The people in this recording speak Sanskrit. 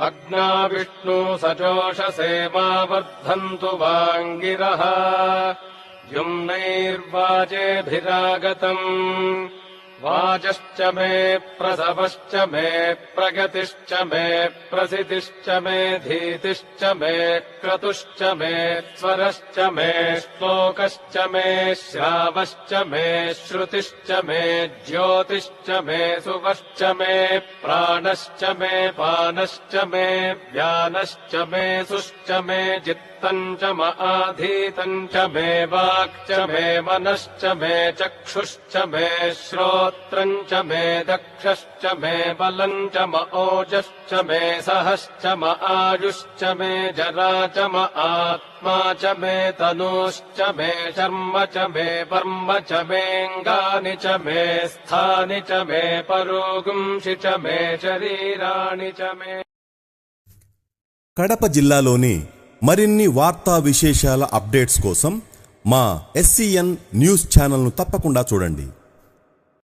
अग्ना विष्णु सजोषसे मा वर्धन्तु वाङ्गिरः युम्नैर्वाजेभिरागतम् वाजश्च मे प्रसवश्च मे प्रगतिश्च मे प्रसिद्धिश्च मे धीतिश्च मे क्रतुश्च मे स्वरश्च मे श्लोकश्च मे श्रावश्च मे श्रुतिश्च मे ज्योतिश्च मे सुवश्च मे प्राणश्च मे पानश्च मे व्यानश्च मे सुश्च मे चित्तम् च म आधीतम् च मे वाक् च मे मनश्च मे चक्षुश्च मे श्रोत्रम् च मे दक्षश्च मे बलम् च म ओजश्च मे सहश्च म आयुश्च मे जरा च म आत्मा च मे तनूश्च मे शर्म च मे वर्म च मेऽङ्गानि च मे स्थानि च मे परोगुंषि च मे शरीराणि च मे। కడప జిల్లాలోని మరిన్ని వార్తా విశేషాల అప్డేట్స్ కోసం మా SCN న్యూస్ ఛానల్ను తప్పకుండా చూడండి.